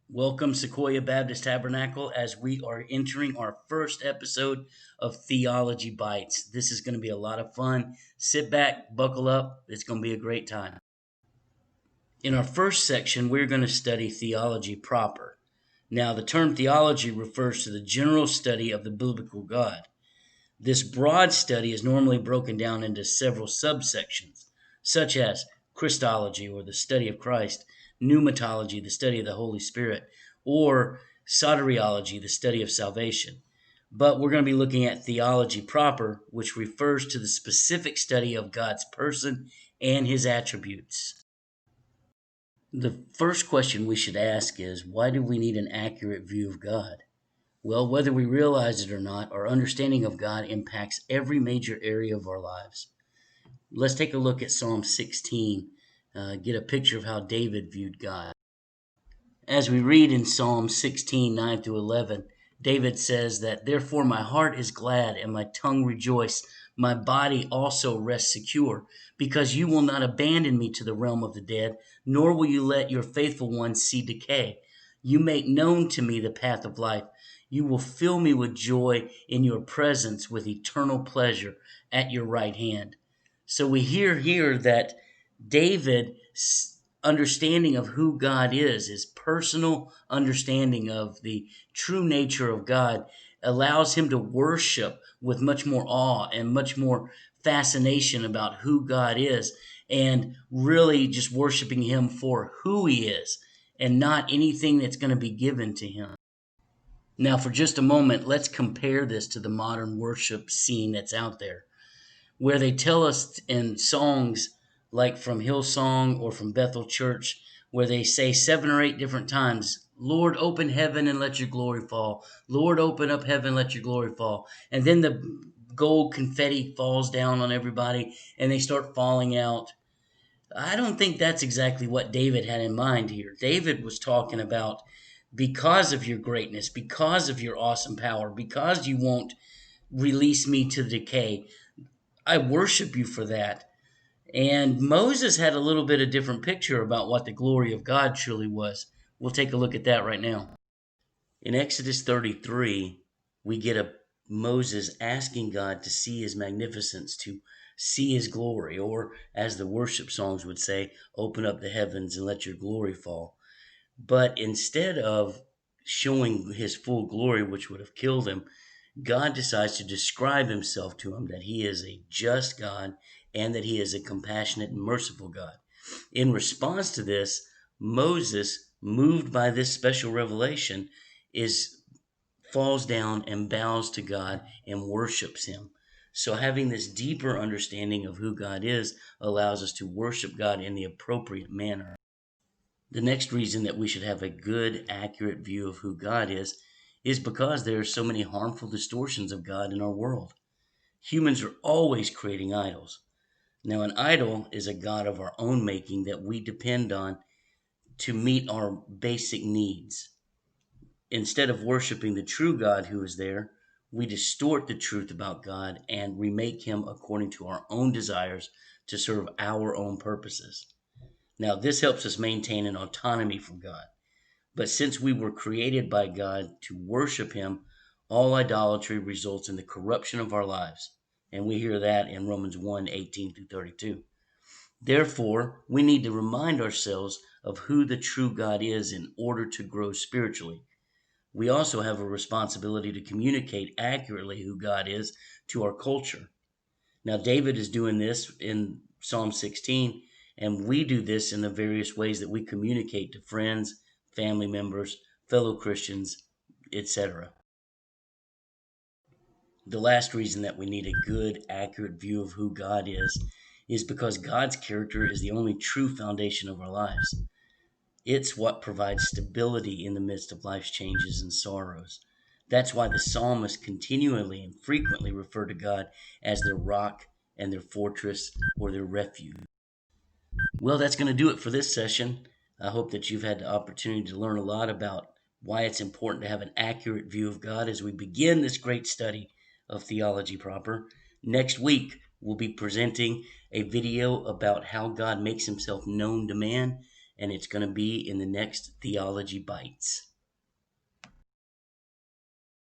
Welcome, Sequoia Baptist Tabernacle, as we are entering our first episode of Theology Bytes. This is going to be a lot of fun. Sit back, buckle up. It's going to be a great time. In our first section, we're going to study theology proper. Now, the term theology refers to the general study of the biblical God. This broad study is normally broken down into several subsections, such as Christology, or the study of Christ, pneumatology, the study of the Holy Spirit, or soteriology, the study of salvation. But we're going to be looking at theology proper, which refers to the specific study of God's person and his attributes. The first question we should ask is, why do we need an accurate view of God? Well, whether we realize it or not, our understanding of God impacts every major area of our lives. Let's take a look at Psalm 16, get a picture of how David viewed God. As we read in Psalm 16, 9 through 11, David says that, "Therefore my heart is glad and my tongue rejoice. My body also rests secure, because you will not abandon me to the realm of the dead, nor will you let your faithful one see decay. You make known to me the path of life. You will fill me with joy in your presence, with eternal pleasure at your right hand." So we hear here that David's understanding of who God is, his personal understanding of the true nature of God, allows him to worship with much more awe and much more fascination about who God is, and really just worshiping him for who he is and not anything that's going to be given to him. Now, for just a moment, let's compare this to the modern worship scene that's out there, where they tell us in songs like from Hillsong or from Bethel Church, where they say 7 or 8 different times, "Lord, open heaven and let your glory fall. Lord, open up heaven, let your glory fall." And then the gold confetti falls down on everybody and they start falling out. I don't think that's exactly what David had in mind here. David was talking about, because of your greatness, because of your awesome power, because you won't release me to decay, I worship you for that. And Moses had a little bit of different picture about what the glory of God truly was. We'll take a look at that right now. In Exodus 33, we get a Moses asking God to see his magnificence, to see his glory, or as the worship songs would say, "Open up the heavens and let your glory fall." But instead of showing his full glory, which would have killed him, God decides to describe himself to him, that he is a just God and that he is a compassionate and merciful God. In response to this, Moses, moved by this special revelation, is falls down and bows to God and worships him. So having this deeper understanding of who God is allows us to worship God in the appropriate manner. The next reason that we should have a good, accurate view of who God is because there are so many harmful distortions of God in our world. Humans are always creating idols. Now, an idol is a God of our own making that we depend on to meet our basic needs. Instead of worshiping the true God who is there, we distort the truth about God and remake him according to our own desires to serve our own purposes. Now, this helps us maintain an autonomy from God. But since we were created by God to worship him, all idolatry results in the corruption of our lives. And we hear that in Romans 1:18 through 32. Therefore, we need to remind ourselves of who the true God is in order to grow spiritually. We also have a responsibility to communicate accurately who God is to our culture. Now, David is doing this in Psalm 16, and we do this in the various ways that we communicate to friends, family members, fellow Christians, etc. The last reason that we need a good, accurate view of who God is because God's character is the only true foundation of our lives. It's what provides stability in the midst of life's changes and sorrows. That's why the psalmists continually and frequently refer to God as their rock and their fortress or their refuge. Well, that's going to do it for this session. I hope that you've had the opportunity to learn a lot about why it's important to have an accurate view of God as we begin this great study of theology proper. Next week, we'll be presenting a video about how God makes himself known to man, and it's going to be in the next Theology Bites.